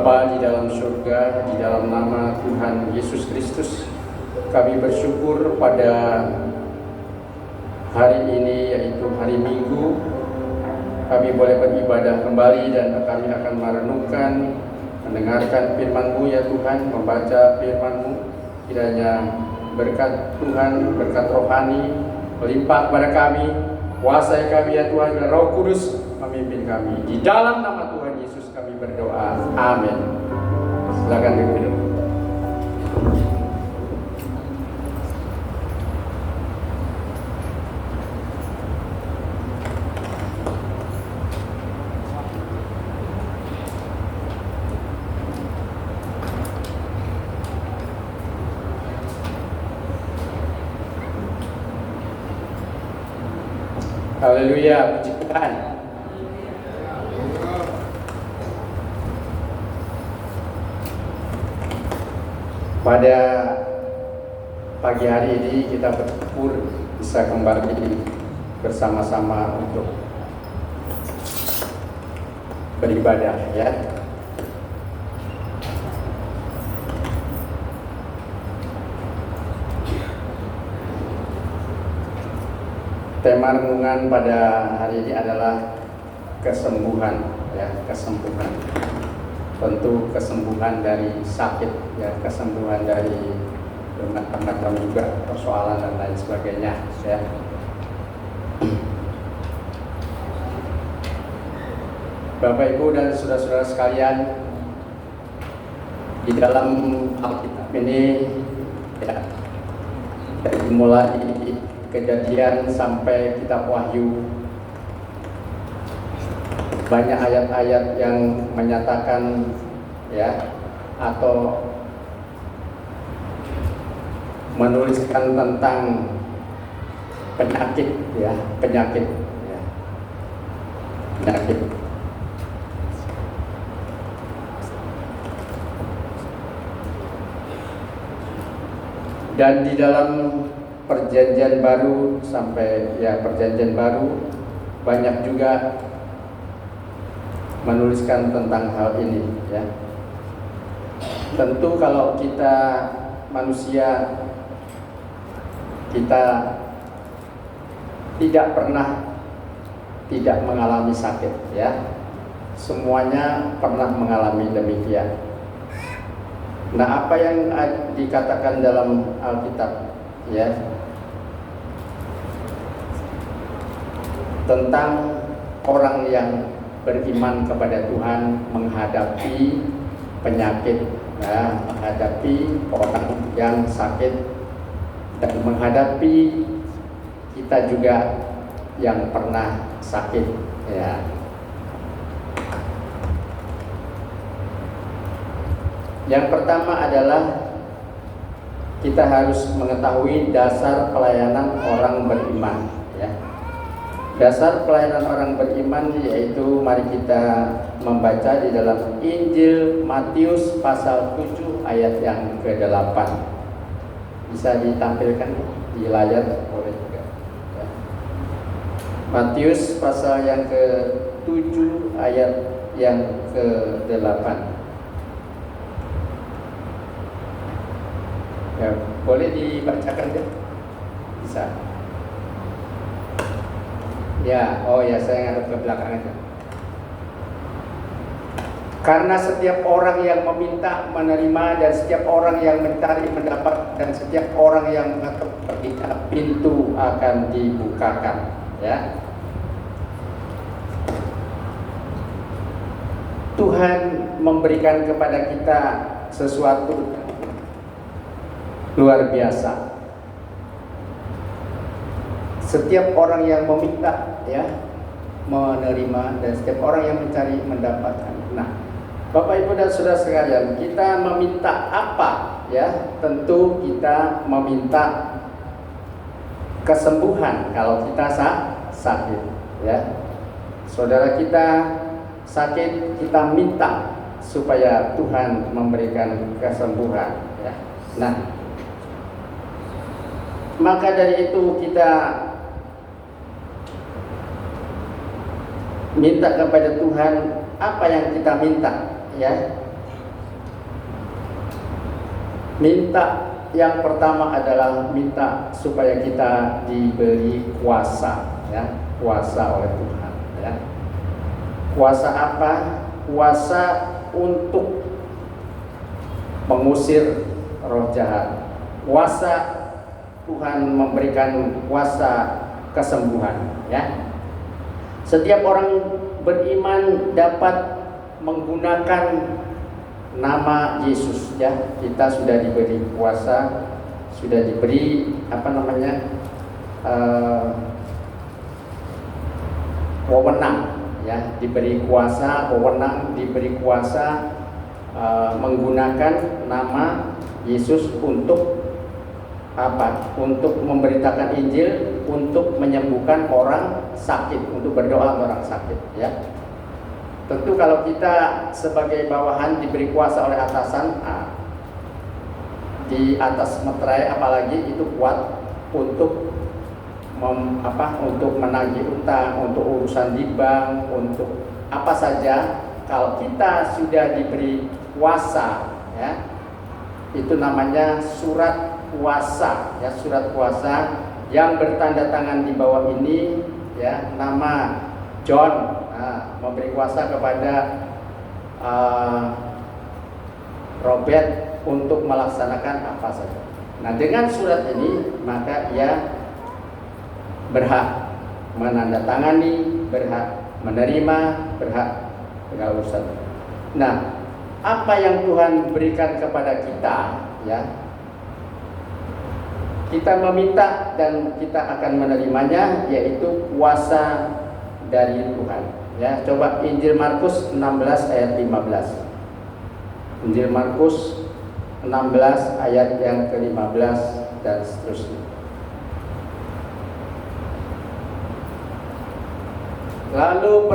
Bapa di dalam surga, di dalam nama Tuhan Yesus Kristus, kami bersyukur pada hari ini, yaitu hari Minggu, kami boleh beribadah kembali dan kami akan merenungkan, mendengarkan firman-Mu ya Tuhan, membaca firman-Mu. Kiranya berkat Tuhan, berkat rohani melimpah kepada kami, kuasai kami ya Tuhan, dan Roh Kudus memimpin kami. Di dalam nama Tuhan Yesus kami berdoa, amin. Silakan duduk. Haleluya, puji Tuhan. Pada pagi hari ini kita bersyukur bisa kembali bersama-sama untuk beribadah ya. Tema renungan pada hari ini adalah kesembuhan ya, kesembuhan. Tentu kesembuhan dari sakit ya, kesembuhan dari macam-macam juga persoalan dan lain sebagainya ya. Bapak Ibu dan saudara-saudara sekalian, di dalam Alkitab ini ya, dari mulai Kejadian sampai kitab Wahyu, banyak ayat-ayat yang menyatakan ya, atau menuliskan tentang penyakit ya, penyakit. Dan di dalam Perjanjian Baru sampai ya Perjanjian Baru banyak juga menuliskan tentang hal ini ya. Tentu kalau kita manusia, kita tidak pernah tidak mengalami sakit ya. Semuanya pernah mengalami demikian. Nah, apa yang dikatakan dalam Alkitab ya tentang orang yang beriman kepada Tuhan menghadapi penyakit ya, menghadapi orang yang sakit dan menghadapi kita juga yang pernah sakit ya. Yang pertama adalah kita harus mengetahui dasar pelayanan orang beriman ya. Dasar pelayanan orang beriman yaitu mari kita membaca di dalam Injil Matius pasal 7 ayat yang ke-8. Bisa ditampilkan di layar boleh juga ya. Matius pasal yang ke-7 ayat yang ke-8. Ya, boleh dibacakan ya? Bisa. Ya, oh ya, saya ngadep ke belakang aja. Karena setiap orang yang meminta menerima, dan setiap orang yang mencari mendapat, dan setiap orang yang mengetuk pintu akan dibukakan ya. Tuhan memberikan kepada kita sesuatu luar biasa. Setiap orang yang meminta ya menerima, dan setiap orang yang mencari mendapatkan. Nah, Bapak Ibu dan Saudara sekalian, kita meminta apa ya? Tentu kita meminta kesembuhan kalau kita sakit ya. Saudara kita sakit, kita minta supaya Tuhan memberikan kesembuhan ya. Nah, maka dari itu kita minta kepada Tuhan apa yang kita minta ya. Minta yang pertama adalah minta supaya kita diberi kuasa, ya, kuasa oleh Tuhan, ya. Kuasa apa? Kuasa untuk mengusir roh jahat. Kuasa Tuhan memberikan kuasa kesembuhan, ya. Setiap orang beriman dapat menggunakan nama Yesus, ya. Kita sudah diberi kuasa, sudah diberi wewenang, ya, diberi kuasa, wewenang, diberi kuasa menggunakan nama Yesus untuk apa? Untuk memberitakan Injil, untuk menyembuhkan orang sakit, untuk berdoa orang sakit, ya. Tentu kalau kita sebagai bawahan diberi kuasa oleh atasan, di atas meterai apalagi itu kuat untuk untuk menagih utang, untuk urusan di bank, untuk apa saja. Kalau kita sudah diberi kuasa, ya, itu namanya surat kuasa, ya, surat kuasa yang bertanda tangan di bawah ini, ya, nama John. Memberi kuasa kepada Robert untuk melaksanakan apa saja. Nah, dengan surat ini maka ia berhak menandatangani, berhak menerima, berhak berurusan. Nah, apa yang Tuhan berikan kepada kita, ya, kita meminta dan kita akan menerimanya, yaitu kuasa dari Tuhan. Ya, coba Injil Markus 16 ayat 15. Injil Markus 16 ayat yang ke-15 dan seterusnya. Lalu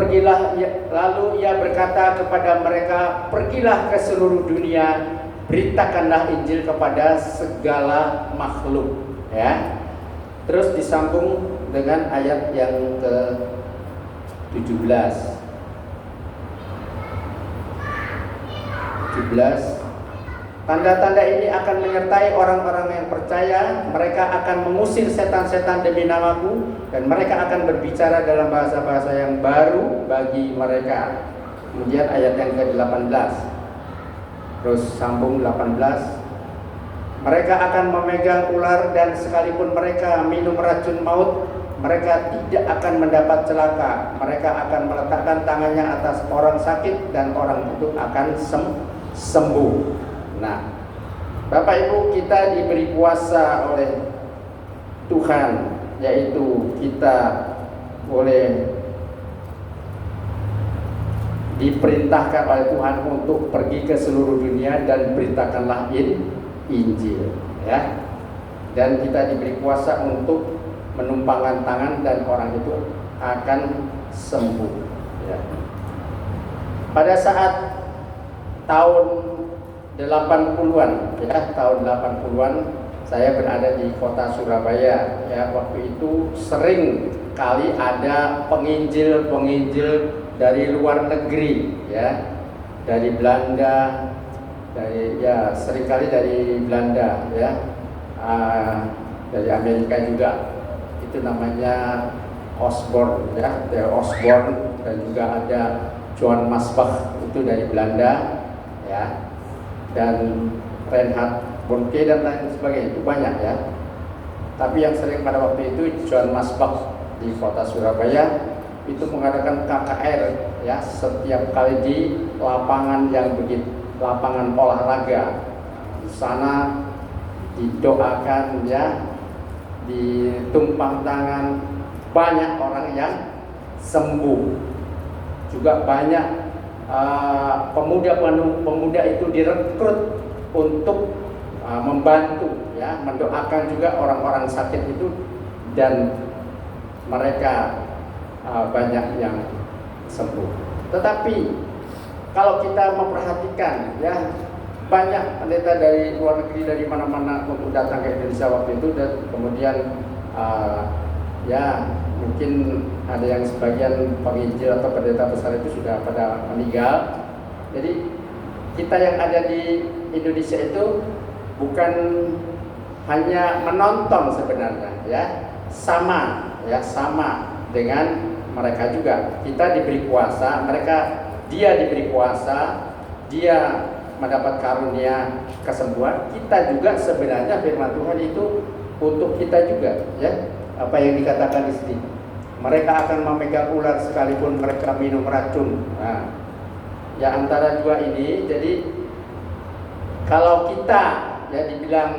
ia berkata kepada mereka, "Pergilah ke seluruh dunia, beritakanlah Injil kepada segala makhluk." Ya. Terus disambung dengan ayat yang ke-17. Tanda-tanda ini akan menyertai orang-orang yang percaya. Mereka akan mengusir setan-setan demi namaku, dan mereka akan berbicara dalam bahasa-bahasa yang baru bagi mereka. Kemudian ayat yang ke-18. Terus sambung 18. Mereka akan memegang ular, dan sekalipun mereka minum racun maut, mereka tidak akan mendapat celaka. Mereka akan meletakkan tangannya atas orang sakit, dan orang itu akan sembuh. Nah, Bapak Ibu, kita diberi kuasa oleh Tuhan, yaitu kita boleh diperintahkan oleh Tuhan untuk pergi ke seluruh dunia dan beritakanlah Injil, ya. Dan kita diberi kuasa untuk menumpangkan tangan dan orang itu akan sembuh, ya. Pada saat tahun 80-an, ya, tahun 80-an saya berada di kota Surabaya, ya. Waktu itu sering kali ada penginjil dari luar negeri, ya, dari Belanda, seringkali dari Belanda, ya, dari Amerika juga. Itu namanya Osborne, ya, dari Osborne, dan juga ada Johann Masbach, itu dari Belanda, ya, dan Reinhard Bonnke dan lain sebagainya, itu banyak, ya. Tapi yang sering pada waktu itu Johann Masbach di kota Surabaya itu mengadakan KKR, ya, setiap kali di lapangan lapangan olahraga. Di sana didoakan, ya, ditumpang tangan, banyak orang yang sembuh. Juga banyak pemuda itu direkrut untuk membantu, ya, mendoakan juga orang-orang sakit itu, dan mereka banyak yang sembuh. Tetapi kalau kita memperhatikan, ya, banyak pendeta dari luar negeri, dari mana-mana untuk datang ke Indonesia waktu itu, dan kemudian ya, mungkin ada yang sebagian penginjil atau pendeta besar itu sudah pada meninggal. Jadi kita yang ada di Indonesia itu bukan hanya menonton sebenarnya, ya, sama dengan mereka juga. Kita diberi kuasa, dia diberi kuasa, dia mendapat karunia kesembuhan. Kita juga sebenarnya firman Tuhan itu untuk kita juga, ya. Apa yang dikatakan di sini, mereka akan memegang ular sekalipun mereka minum racun. Nah, ya antara dua ini, jadi kalau kita ya dibilang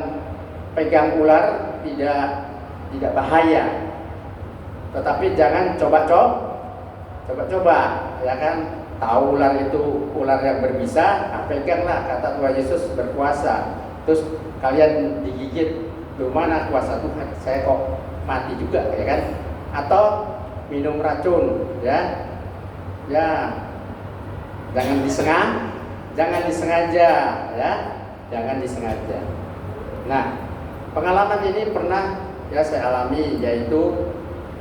pegang ular tidak bahaya, tetapi jangan coba-coba, ya kan? Tahu ular itu ular yang berbisa, nah peganglah, kata Tuhan Yesus berkuasa. Terus kalian digigit, loh mana kuasa Tuhan? Saya kok mati juga, ya kan? Atau minum racun, ya jangan disengaja, ya, jangan disengaja. Nah, pengalaman ini pernah ya saya alami, yaitu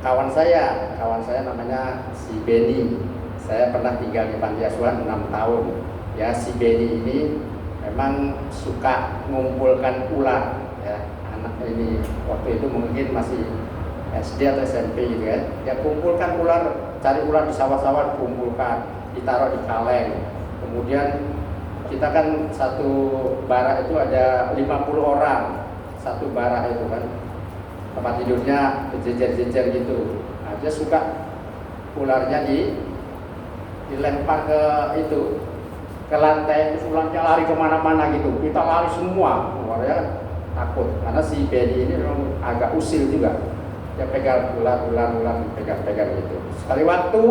kawan saya namanya si Benny. Saya pernah tinggal di panti asuhan 6 tahun. Ya, si Benny ini memang suka mengumpulkan ular, ya. Anak ini waktu itu mungkin masih SD atau SMP gitu kan. Dia kumpulkan ular, cari ular di sawah-sawah, kumpulkan, ditaruh di kaleng. Kemudian kita kan satu barak itu ada 50 orang, satu barak itu kan, tempat tidurnya berjejer-jejer gitu. Nah, dia suka ularnya dilempar ke lantai, terus ularnya lari kemana-mana gitu. Kita lari semua, ularnya takut karena si Benny ini memang agak usil juga. Dia pegang ular pegang gitu. Sekali waktu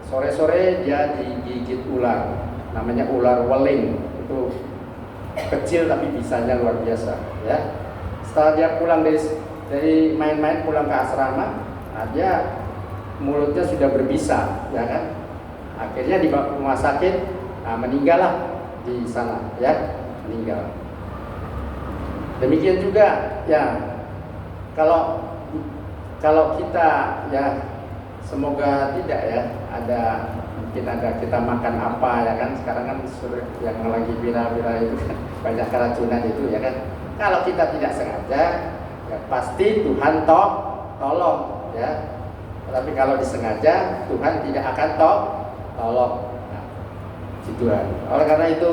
sore-sore dia digigit ular, namanya ular weling. Itu kecil tapi bisanya luar biasa, ya. Setelah dia pulang dari main-main pulang ke asrama, nah dia mulutnya sudah berbisa, ya kan. Akhirnya dibawa ke rumah sakit, nah meninggallah di sana, ya, meninggal. Demikian juga, ya, kalau kita, ya, semoga tidak, ya, mungkin ada kita makan apa, ya kan. Sekarang kan yang lagi viral-viral itu kan banyak keracunan itu, ya kan. Kalau kita tidak sengaja, ya pasti Tuhan tolong, ya. Tapi kalau disengaja, Tuhan tidak akan tolong. Nah, Tuhan. Oleh karena itu,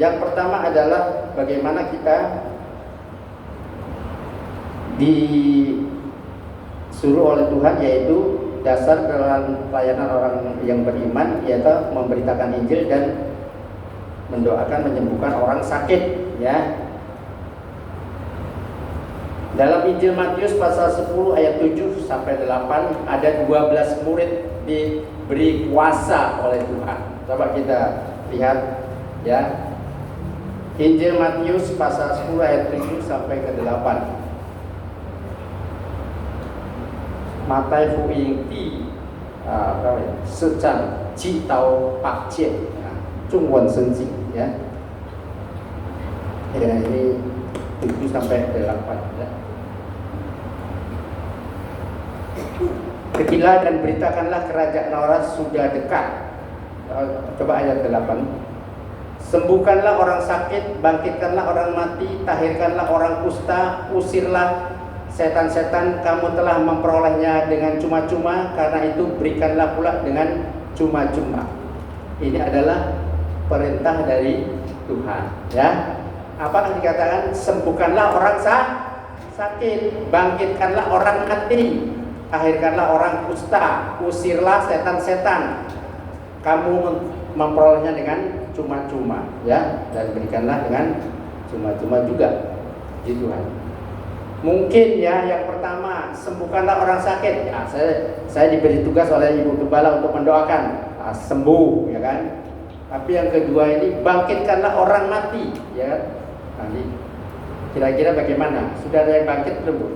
yang pertama adalah bagaimana kita disuruh oleh Tuhan, yaitu dasar dalam pelayanan orang yang beriman, yaitu memberitakan Injil dan mendoakan menyembuhkan orang sakit, ya. Dalam Injil Matius pasal 10 ayat 7 sampai 8 ada 12 murid diberi kuasa oleh Tuhan. Coba kita lihat, ya. Injil Matius pasal 10 ayat 7 sampai ke 8. Matai Fu Ying Di Secang Ji Tao Pak Jian Zhongwen Sheng Ji, ya. Ya, ini 7 sampai 8, ya. Pergilah dan beritakanlah kerajaan Allah sudah dekat. Coba ayat 8. Sembuhkanlah orang sakit, bangkitkanlah orang mati, tahirkanlah orang kusta, usirlah setan-setan. Kamu telah memperolehnya dengan cuma-cuma, karena itu berikanlah pula dengan cuma-cuma. Ini adalah perintah dari Tuhan, ya. Apa yang dikatakan? Sembuhkanlah orang sakit, bangkitkanlah orang mati, akhirkanlah orang kusta, usirlah setan-setan. Kamu memperolehnya dengan cuma-cuma, ya, dan berikanlah dengan cuma-cuma juga di Tuhan. Mungkin, ya, yang pertama, sembuhkanlah orang sakit. Ya, saya diberi tugas oleh Ibu Gembala untuk mendoakan sembuh, ya kan. Tapi yang kedua ini, bangkitkanlah orang mati, ya. Nanti kira-kira bagaimana? Sudah ada yang bangkit belum, Bu?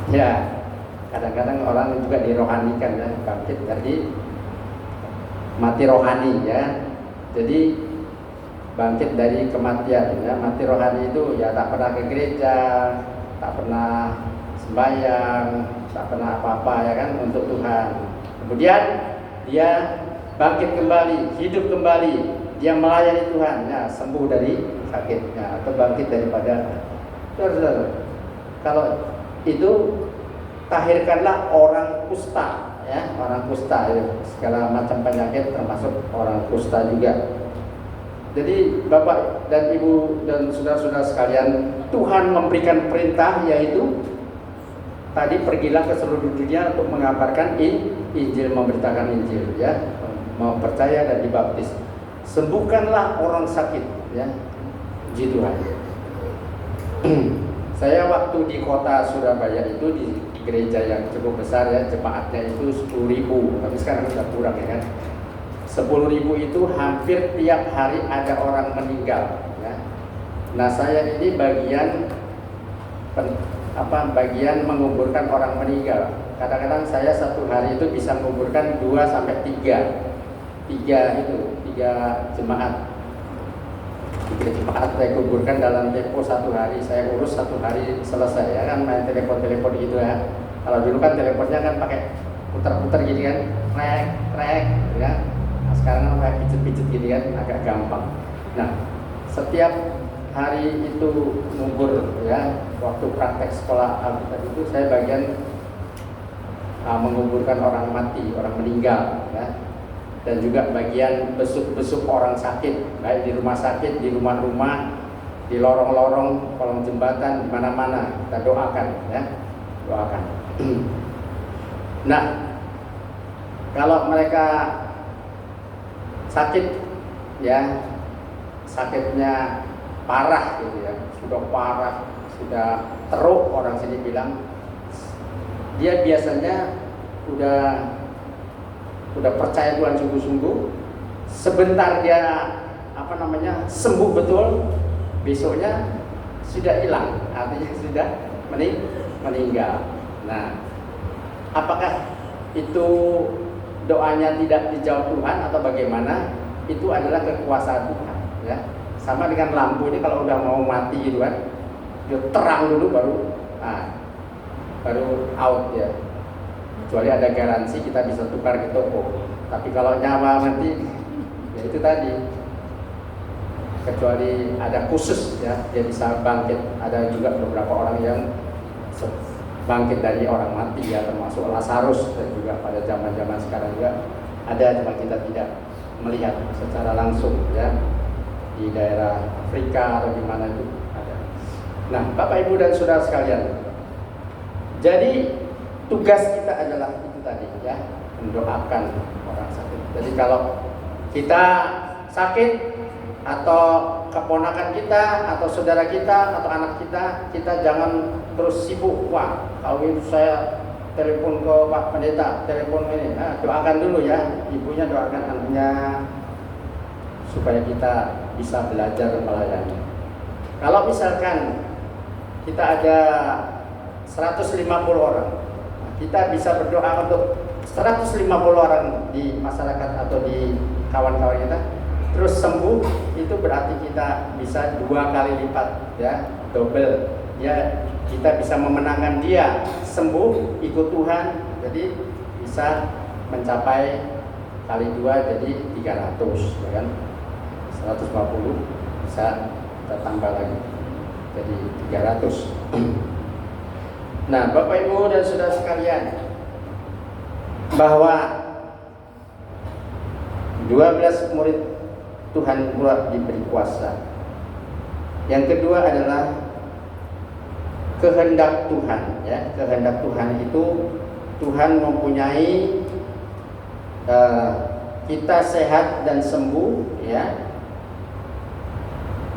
Ya, kadang-kadang orang juga dirohanikan, ya, bangkit dari mati rohani, ya. Jadi bangkit dari kematian, ya. Mati rohani itu, ya, tak pernah ke gereja, tak pernah sembahyang, tak pernah apa-apa, ya kan, untuk Tuhan. Kemudian dia bangkit kembali, hidup kembali, dia melayani Tuhan, ya, sembuh dari sakitnya atau bangkit daripada. Saudara, kalau itu tahirkanlah orang kusta, ya, orang kusta, ya, segala macam penyakit termasuk orang kusta juga. Jadi Bapak dan Ibu dan saudara-saudara sekalian, Tuhan memberikan perintah, yaitu tadi pergilah ke seluruh dunia untuk mengabarkan Injil, memberitakan Injil, ya, mau percaya dan dibaptis. Sembuhkanlah orang sakit, ya, puji Tuhan. Saya waktu di kota Surabaya itu di gereja yang cukup besar, ya, jemaatnya itu 10.000, tapi sekarang sudah kurang, ya kan. 10.000 itu hampir tiap hari ada orang meninggal, ya. Nah, saya ini bagian menguburkan orang meninggal. Kadang-kadang saya satu hari itu bisa menguburkan 2 sampai 3 jemaat. 3 jemaat saya kuburkan dalam tempo 1 hari. Saya urus 1 hari selesai, ya kan, main telepon gitu, ya. Kalau dulu kan teleponnya kan pakai putar-putar gini kan, krek, ya. Nah, sekarang kan pakai pijet-pijet gini kan, agak gampang. Nah, setiap hari itu ngubur, ya, waktu praktek sekolah Alkitab itu saya bagian menguburkan orang mati, orang meninggal, ya. Dan juga bagian besuk-besuk orang sakit, baik di rumah sakit, di rumah-rumah, di lorong-lorong, kolong jembatan, di mana-mana. Kita doakan, ya, doakan. Nah, kalau mereka sakit, ya, sakitnya parah gitu, ya, sudah parah, sudah teruk, orang sini bilang, dia biasanya udah percaya Tuhan sungguh-sungguh. Sebentar dia sembuh betul, besoknya sudah hilang, artinya sudah meninggal. Nah, apakah itu doanya tidak dijawab Tuhan atau bagaimana? Itu adalah kekuasaan Tuhan, ya. Sama dengan lampu ini, kalau udah mau mati gitu kan, dia terang dulu baru out, ya. Kecuali ada garansi kita bisa tukar ke toko. Tapi kalau nyawa nanti, ya itu tadi, kecuali ada khusus, ya, dia bisa bangkit. Ada juga beberapa orang yang bangkit dari orang mati, ya, termasuk Lazarus, dan juga pada zaman-zaman sekarang juga ada, cuma kita tidak melihat secara langsung, ya, di daerah Afrika atau di mana itu ada. Nah, Bapak Ibu dan Saudara sekalian, jadi tugas kita adalah itu tadi, ya, mendoakan orang sakit. Jadi kalau kita sakit, atau keponakan kita, atau saudara kita, atau anak kita, kita jangan terus sibuk. Wah, kalau itu saya telepon ke Pak Pendeta, telepon ini. Nah, doakan dulu, ya, ibunya doakan anaknya supaya kita bisa belajar melayani. Kalau misalkan kita ada 150 orang, kita bisa berdoa untuk 150 orang di masyarakat atau di kawan-kawan kita terus sembuh, itu berarti kita bisa 2 kali lipat, ya, double, ya, kita bisa memenangkan dia sembuh ikut Tuhan, jadi bisa mencapai kali 2 jadi 300, ya kan, 150 bisa kita tambah lagi jadi 300. Nah, Bapak Ibu dan Saudara sekalian, bahwa 12 murid Tuhan pula diberi kuasa. Yang kedua adalah kehendak Tuhan, ya. Kehendak Tuhan itu Tuhan mempunyai kita sehat dan sembuh, ya,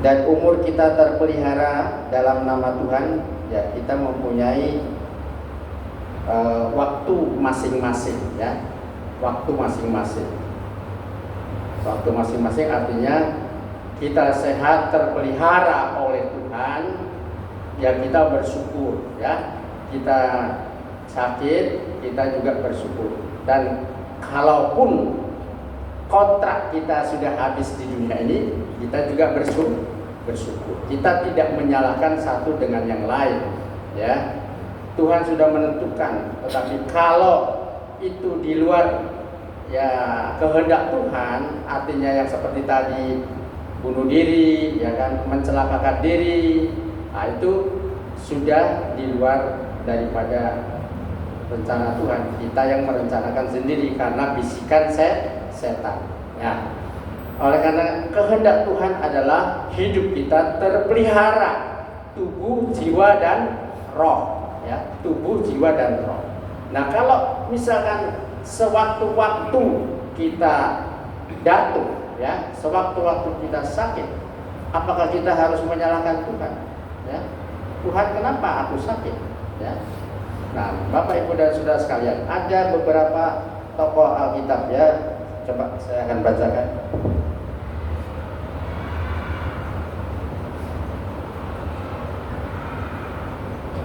dan umur kita terpelihara dalam nama Tuhan, ya. Kita mempunyai waktu masing-masing, ya, waktu masing-masing. Waktu masing-masing artinya kita sehat terpelihara oleh Tuhan, ya, kita bersyukur, ya. Kita sakit, kita juga bersyukur. Dan kalaupun kontrak kita sudah habis di dunia ini, kita juga bersyukur. Kita tidak menyalahkan satu dengan yang lain, ya. Tuhan sudah menentukan, tetapi kalau itu di luar ya kehendak Tuhan, artinya yang seperti tadi bunuh diri, ya kan, mencelakakan diri, nah, itu sudah di luar daripada rencana Tuhan. Kita yang merencanakan sendiri karena bisikan setan. Ya. Oleh karena kehendak Tuhan adalah hidup kita terpelihara, tubuh, jiwa, dan roh. Ya, tubuh, jiwa, dan roh. Nah, kalau misalkan sewaktu-waktu kita jatuh, ya, sewaktu-waktu kita sakit, apakah kita harus menyalahkan Tuhan? Ya, Tuhan, kenapa aku sakit? Ya. Nah, Bapak Ibu dan Saudara sekalian, ada beberapa tokoh Alkitab, ya. Coba saya akan bacakan.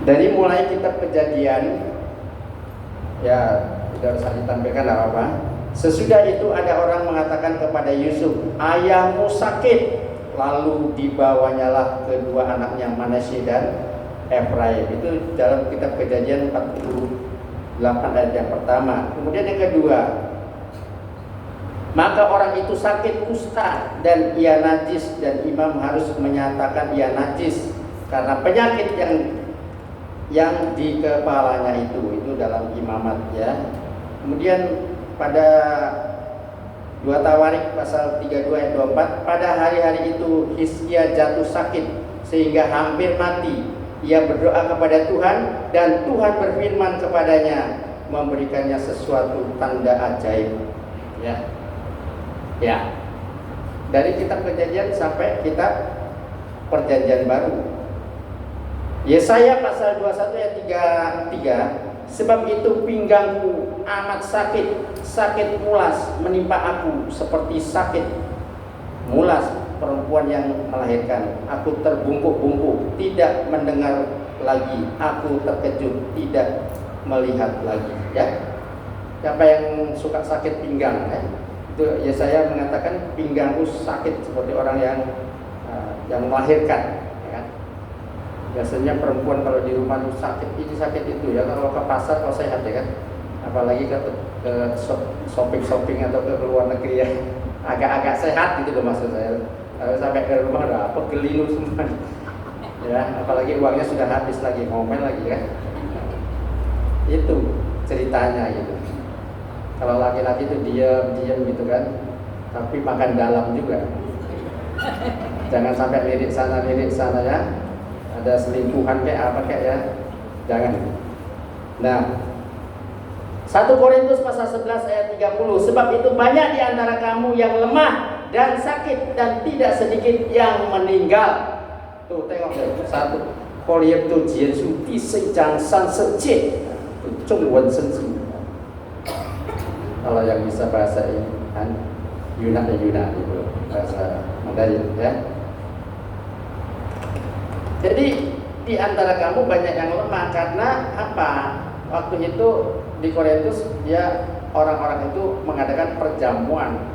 Dari mulai kitab Kejadian, ya tidak usah ditampilkan apa-apa. Sesudah itu ada orang mengatakan kepada Yusuf, ayahmu sakit. Lalu dibawanyalah kedua anaknya Manasye dan Efraim. Itu dalam kitab Kejadian 48 ayat yang pertama. Kemudian yang kedua, maka orang itu sakit kusta dan ia najis, dan imam harus menyatakan ia najis karena penyakit yang di kepalanya itu dalam imamat, ya. Kemudian pada 2 Tawarik pasal 32 ayat 24, pada hari-hari itu Hizkia jatuh sakit sehingga hampir mati. Ia berdoa kepada Tuhan dan Tuhan berfirman kepadanya, memberikannya sesuatu tanda ajaib. Ya. Ya. Dari kitab Kejadian sampai kitab Perjanjian Baru. Yesaya pasal 21 ayat 33, sebab itu pinggangku amat sakit, sakit mulas menimpa aku seperti sakit mulas perempuan yang melahirkan. Aku terbungkuk-bungkuk, tidak mendengar lagi, aku terkejut, tidak melihat lagi. Ya, siapa yang suka sakit pinggang? Itu Yesaya mengatakan pinggangku sakit seperti orang yang melahirkan. Biasanya perempuan kalau di rumah itu sakit ini sakit itu, ya. Kalau ke pasar kalau sehat, ya kan. Apalagi ke shopping atau ke luar negeri, ya, agak-agak sehat gitu loh maksud saya. Sampai ke rumah udah pegel semua, ya. Apalagi uangnya sudah habis lagi, ngomel lagi, kan. Itu ceritanya gitu. Kalau laki-laki itu diam gitu kan, tapi makan dalam juga. Jangan sampai lirik sana ya. Ada selingkuhan kayak apa kayak, ya, jangan. Nah, 1 Korintus pasal 11 ayat 30, sebab itu banyak di antara kamu yang lemah dan sakit, dan tidak sedikit yang meninggal. Tuh tengok deh, 1 Korintus 第4章30节，中文圣经。Kalau yang bisa bahasa ini kan Yunani itu bahasa Mandarin, ya. Jadi di antara kamu banyak yang lemah karena apa? Waktu itu di Korintus, ya, orang-orang itu mengadakan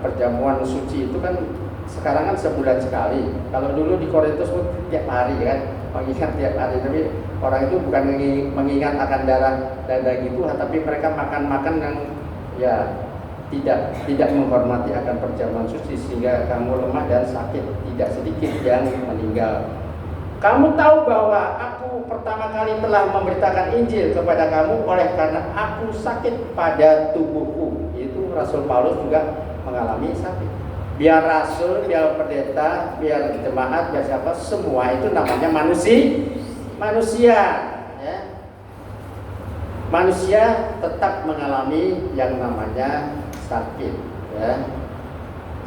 perjamuan suci itu kan sekarang kan sebulan sekali. Kalau dulu di Korintus pun tiap hari, kan, mengingat tiap hari. Tapi orang itu bukan mengingat akan darah daging Tuhan, tapi mereka makan yang, ya, tidak menghormati akan perjamuan suci, sehingga kamu lemah dan sakit, tidak sedikit yang meninggal. Kamu tahu bahwa aku pertama kali telah memberitakan Injil kepada kamu oleh karena aku sakit pada tubuhku. Itu Rasul Paulus juga mengalami sakit. Biar rasul, biar pendeta, biar jemaat, biar siapa, semua itu namanya manusia, ya. Manusia tetap mengalami yang namanya sakit, ya.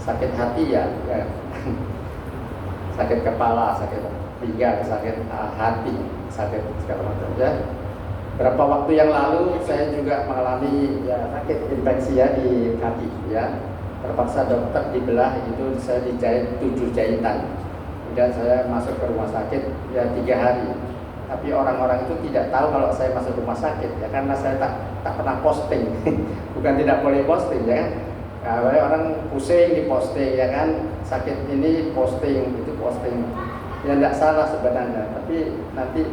Sakit hati, ya. Sakit kepala, sakit pinggang, sakit hati, sakit segala macam, ya. Berapa waktu yang lalu saya juga mengalami, ya, sakit infeksi, ya, di kaki, ya. Terpaksa dokter dibelah, itu saya dijahit 7 jahitan. Kemudian saya masuk ke rumah sakit, ya, 3 hari. Tapi orang-orang itu tidak tahu kalau saya masuk rumah sakit, ya, karena saya tak pernah posting. Bukan tidak boleh posting, ya kan. Nah, orang pusing di posting, ya kan. Sakit ini posting, itu posting. Ya, tidak salah sebenarnya, tapi nanti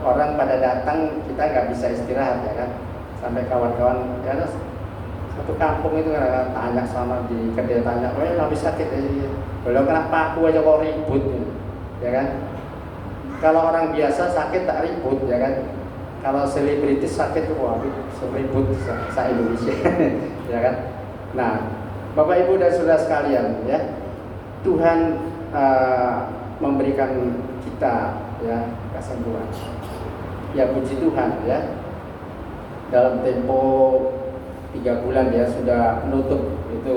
orang pada datang, kita nggak bisa istirahat, ya kan. Sampai kawan-kawan, ya, satu kampung itu kan tanya sama di kedai, tanya, habis sakit belum kenapa aku aja kok ribut, ya kan? Kalau orang biasa sakit tak ribut, ya kan? Kalau selebritis sakit tuh ribut se-Indonesia, ya kan? Nah, Bapak Ibu dan Saudara sekalian, ya, Tuhan memberikan kita ya kesembuhan. Ya puji Tuhan, ya. Dalam tempo 3 bulan dia sudah menutup itu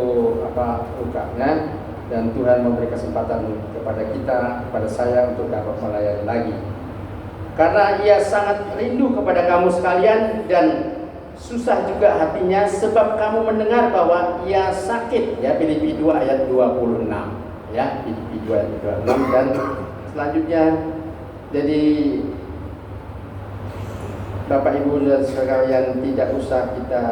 lukanya, dan Tuhan memberi kesempatan kepada kita, kepada saya untuk dapat melayani lagi. Karena Ia sangat rindu kepada kamu sekalian dan susah juga hatinya sebab kamu mendengar bahwa Ia sakit, ya, Filipi 2 ayat 26, ya, Filipi 2 ayat 26. Dan selanjutnya, jadi Bapak Ibu dan sekalian, tidak usah kita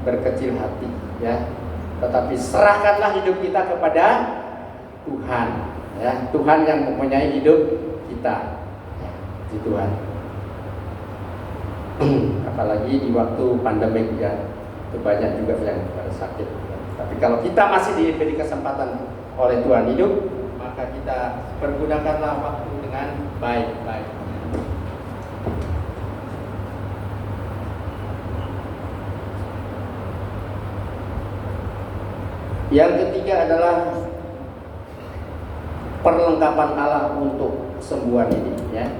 berkecil hati, ya, tetapi serahkanlah hidup kita kepada Tuhan, ya, Tuhan yang mempunyai hidup kita, ya, di Tuhan. Apalagi di waktu pandemik, ya, itu banyak juga yang sakit, ya. Tapi kalau kita masih diberi kesempatan oleh Tuhan hidup, maka kita pergunakanlah waktu dengan baik-baik. Yang ketiga adalah perlengkapan Allah untuk kesembuhan ini, ya.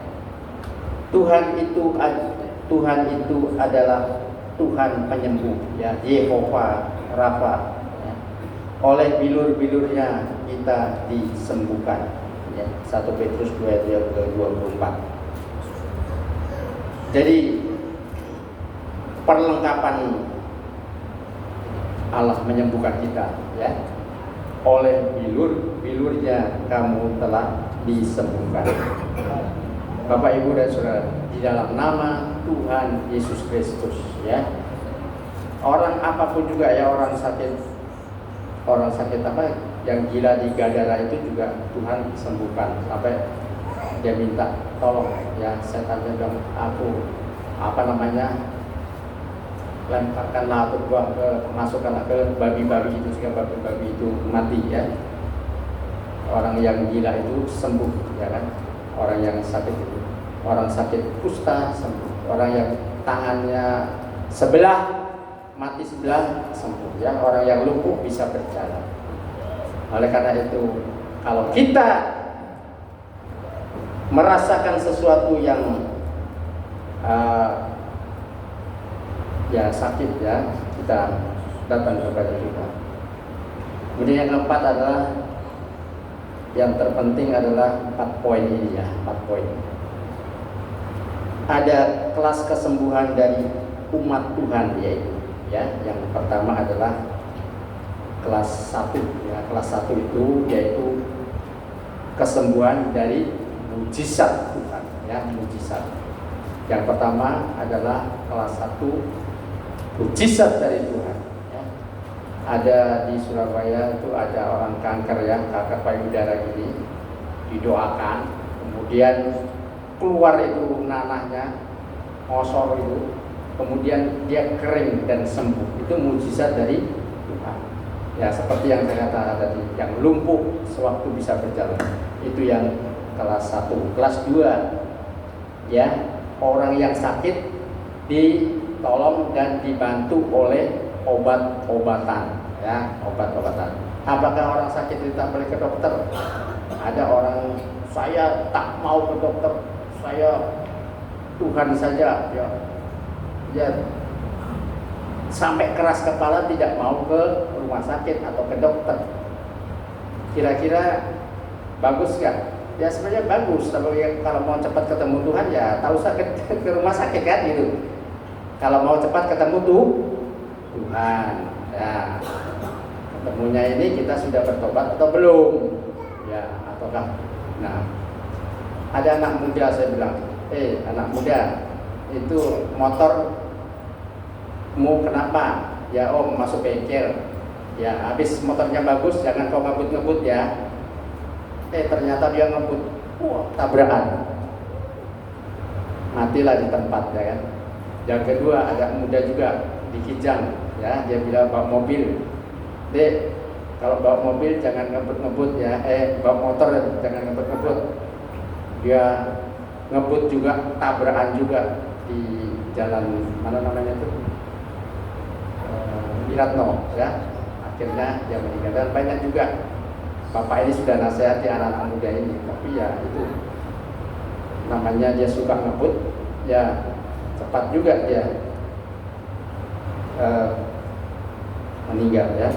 Tuhan itu adalah Tuhan penyembuh, ya, Yehova Rafa, ya. Oleh bilur-bilurnya kita disembuhkan, ya. 1 Petrus 2 ayat 24. Jadi perlengkapan Allah menyembuhkan kita, ya. Oleh bilurnya kamu telah disembuhkan. Bapak Ibu dan Saudara, di dalam nama Tuhan Yesus Kristus, ya. Orang apapun juga, ya, orang sakit yang gila di Gadara itu juga Tuhan sembuhkan, sampai dia minta tolong, ya, setannya bilang, aku lemparkanlah atau masukkanlah ke babi-babi itu sehingga babi-babi itu mati, ya. Orang yang gila itu sembuh, ya kan? Orang yang sakit itu, orang sakit kusta sembuh, orang yang tangannya sebelah mati sebelah sembuh, ya. Orang yang lumpuh bisa berjalan. Oleh karena itu, kalau kita merasakan sesuatu yang ya sakit, ya, kita datang kepada Tuhan. Kemudian yang keempat adalah, yang terpenting adalah 4 poin ini, ya, 4 poin. Ada kelas kesembuhan dari umat Tuhan, yaitu, ya, yang pertama adalah kelas 1, ya. Kelas 1 itu yaitu kesembuhan dari mujizat Tuhan, ya, mujizat. Yang pertama adalah kelas 1, mujizat dari Tuhan, ya. Ada di Surabaya itu ada orang kanker, ya, kanker payudara gini, didoakan, kemudian keluar itu nanahnya, osor itu, kemudian dia kering dan sembuh. Itu mujizat dari Tuhan, ya, seperti yang saya katakan tadi, yang lumpuh sewaktu bisa berjalan, itu yang kelas 1. Kelas 2, ya, orang yang sakit ditolong dan dibantu oleh obat-obatan, ya, obat-obatan. Apakah orang sakit itu tak boleh ke dokter? Ada orang, saya tak mau ke dokter, saya Tuhan saja, ya, ya, sampai keras kepala tidak mau ke rumah sakit atau ke dokter. Kira-kira bagus gak? Ya sebenarnya bagus, kalau mau cepat ketemu Tuhan, ya tak usah ke rumah sakit, kan, gitu. Kalau mau cepat ketemu Tuhan, ya, ketemunya ini kita sudah bertobat atau belum, ya, ataukah? Nah, ada anak muda, saya bilang, anak muda, itu motor mau kenapa? Ya, om, masuk bengkel, ya, habis motornya bagus, jangan kau ngebut-ngebut, ya. Ternyata dia ngebut, tabrakan, matilah di tempat, ya kan. Yang kedua, ada muda juga di Kijang, ya, dia bilang bawa mobil, Dek, kalau bawa mobil jangan ngebut-ngebut ya, bawa motor jangan ngebut-ngebut. Dia ngebut juga, tabrakan juga di jalan mana namanya tuh, Wiratno ya. Akhirnya dia meninggal. Dan banyak juga bapak ini sudah nasihati anak-anak muda ini, tapi ya itu namanya dia suka ngebut, ya cepat juga dia meninggal ya.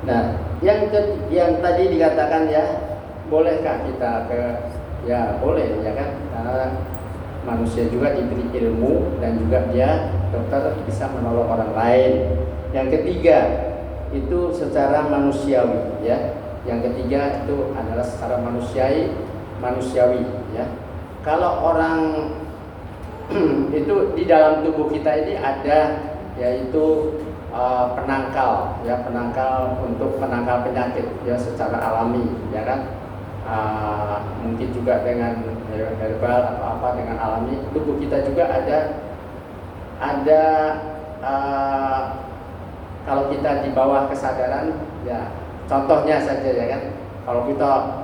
Nah, yang tadi dikatakan ya, bolehkah kita ya boleh ya kan, karena manusia juga diberi ilmu dan juga dia dokter bisa menolong orang lain. Yang ketiga itu secara manusiawi ya. Yang ketiga itu adalah secara manusiawi ya. Kalau orang itu di dalam tubuh kita ini ada yaitu penangkal ya, penangkal untuk menangkal penyakit ya secara alami ya kan. Mungkin juga dengan herbal atau apa dengan alami. Tubuh kita juga ada kalau kita di bawah kesadaran ya, contohnya saja ya kan, kalau kita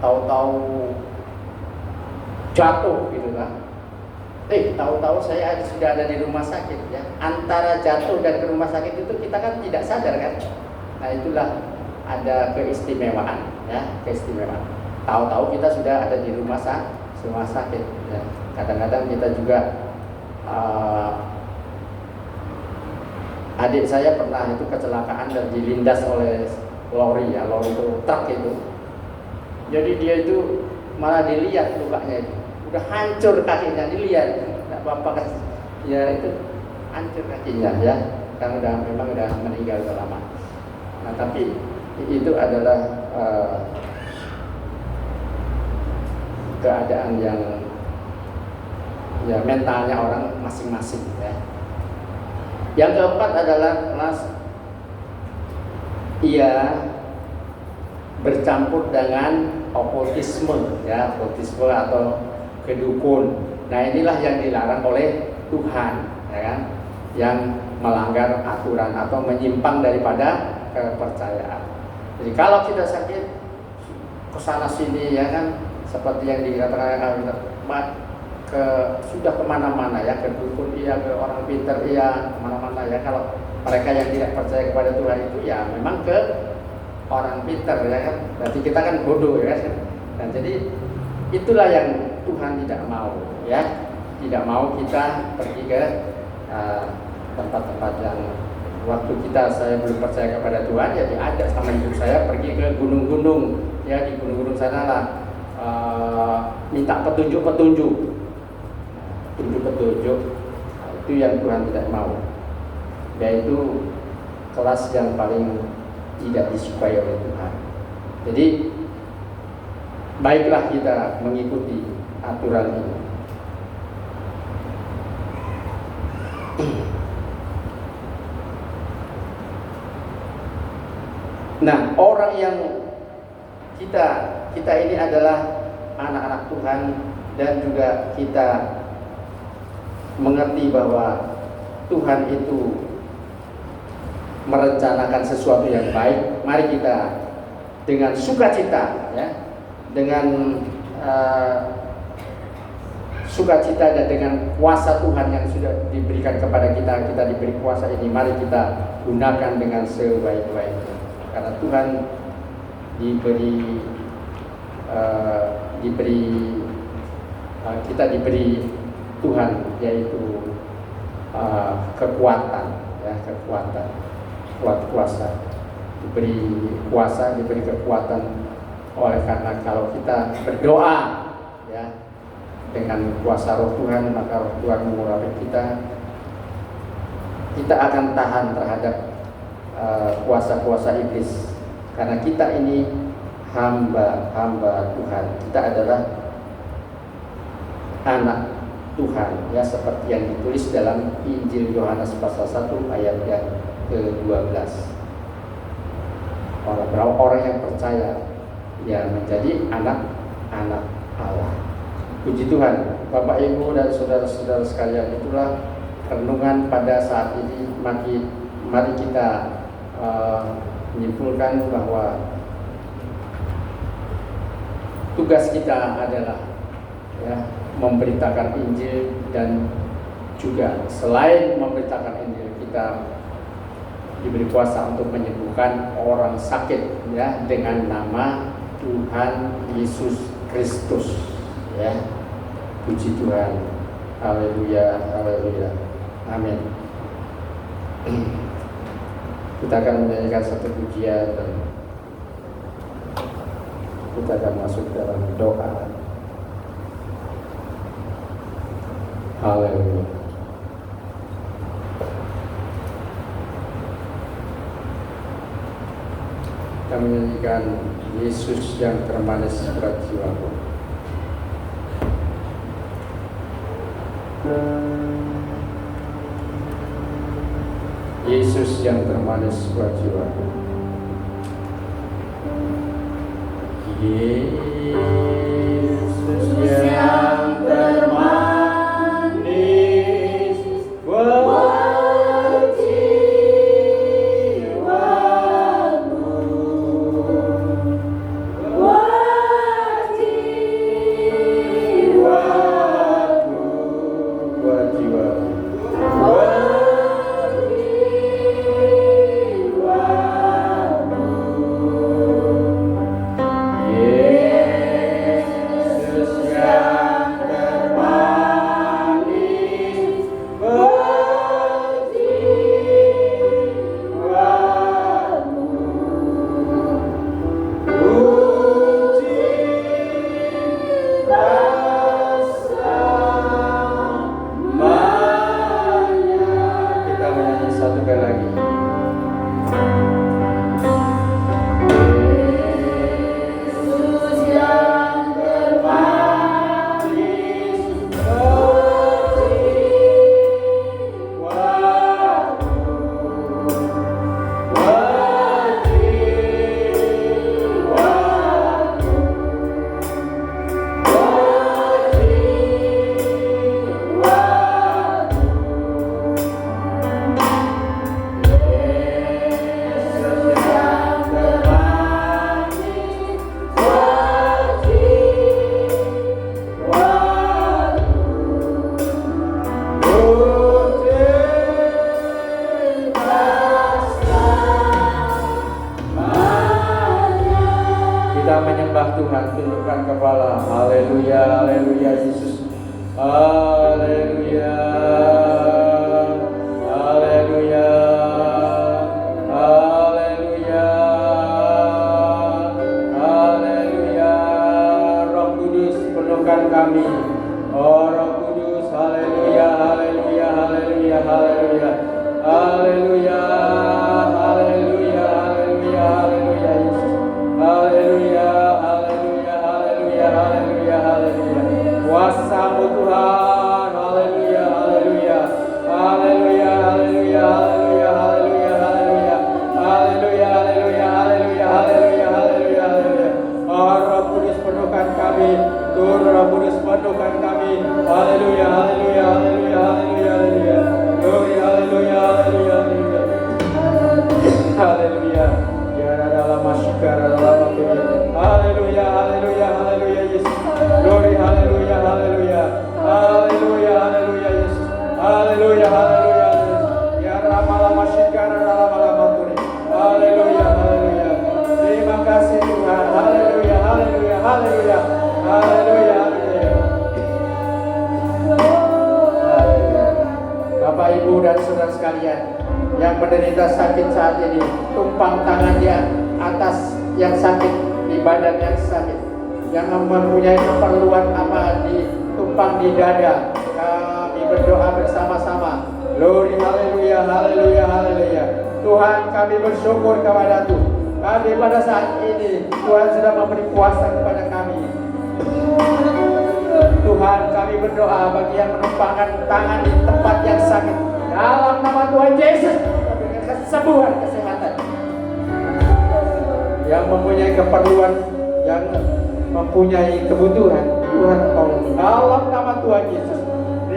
tahu-tahu jatuh gitu kan, tahu-tahu saya sudah ada di rumah sakit ya. Antara jatuh dan ke rumah sakit itu kita kan tidak sadar kan. Nah itulah ada keistimewaan ya, keistimewaan. Tahu-tahu kita sudah ada di rumah sakit ya. Kadang-kadang kita juga adik saya pernah itu kecelakaan dan dilindas oleh lori ya, lori itu truk itu. Jadi dia itu malah dilihat lukanya itu, udah hancur kakinya, dilihat, nggak apa-apa kan? Ya itu hancur kakinya ya, karena memang udah meninggal udah lama. Nah tapi itu adalah keadaan yang ya mentalnya orang masing-masing ya. Yang keempat adalah ia bercampur dengan okultisme ya, okultisme atau kedukun. Nah inilah yang dilarang oleh Tuhan ya kan, yang melanggar aturan atau menyimpang daripada kepercayaan. Jadi kalau kita sakit kesana sini ya kan, seperti yang dikatakan sudah kemana-mana ya, ke dukun iya, ke orang pintar iya, kemana-mana ya. Kalau mereka yang tidak percaya kepada Tuhan itu ya memang ke orang pintar ya kan, berarti kita kan bodoh ya kan. Nah jadi itulah yang Tuhan tidak mau ya, tidak mau kita pergi ke tempat-tempat yang waktu saya belum percaya kepada Tuhan ya, diajak sama ibu saya pergi ke gunung-gunung ya, di gunung-gunung sana lah minta petunjuk. Nah, itu yang Tuhan tidak mau, yaitu kelas yang paling tidak disukai oleh Tuhan. Jadi baiklah kita mengikuti aturan ini. Nah, orang yang kita ini adalah anak-anak Tuhan dan juga kita mengerti bahwa Tuhan itu merencanakan sesuatu yang baik. Mari kita dengan sukacita ya, dengan sukacita dan dengan kuasa Tuhan yang sudah diberikan kepada kita diberi kuasa ini, mari kita gunakan dengan sebaik-baiknya. Karena Tuhan kita diberi Tuhan yaitu kekuatan ya, kuat kuasa, diberi kuasa, diberi kekuatan. Oleh karena kalau kita berdoa ya dengan kuasa Roh Tuhan, maka Roh Tuhan mengurapi kita akan tahan terhadap kuasa-kuasa iblis, karena kita ini hamba Tuhan. Kita adalah anak Tuhan ya, seperti yang ditulis dalam Injil Yohanes pasal 1 ayat yang ke-12. Orang yang percaya ya menjadi anak-anak Allah. Puji Tuhan, Bapak Ibu dan saudara-saudara sekalian, itulah renungan pada saat ini, mari kita menyimpulkan bahwa tugas kita adalah memberitakan Injil, dan juga selain memberitakan Injil, kita diberi kuasa untuk menyembuhkan orang sakit dengan nama Tuhan Yesus Kristus. Puji Tuhan. Haleluya, haleluya. Amin. Kita akan menyanyikan satu pujian dan kita akan masuk dalam doa. Haleluya. Kita menyanyikan Yesus yang termanis berat jiwaku. Yesus yang termanis buat jiwaku. Yesus yang termanis buat jiwaku. Buat jiwaku. Buat jiwaku.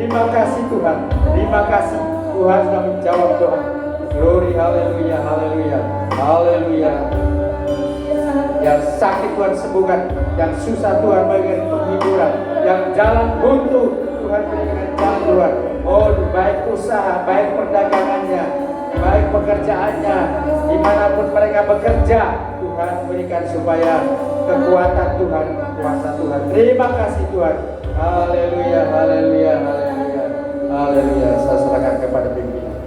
Terima kasih Tuhan. Terima kasih Tuhan sudah menjawab doa. Glory, haleluya, haleluya, haleluya. Yang sakit Tuhan sembuhkan, yang susah Tuhan berikan penghiburan, yang jalan buntu Tuhan berikan jalan keluar. Oh, baik usaha, baik perdagangannya, baik pekerjaannya, dimanapun mereka bekerja, Tuhan berikan supaya kekuatan Tuhan, kuasa Tuhan. Terima kasih Tuhan. Haleluya, haleluya, haleluya, haleluya. Saya serahkan kepada pimpinan.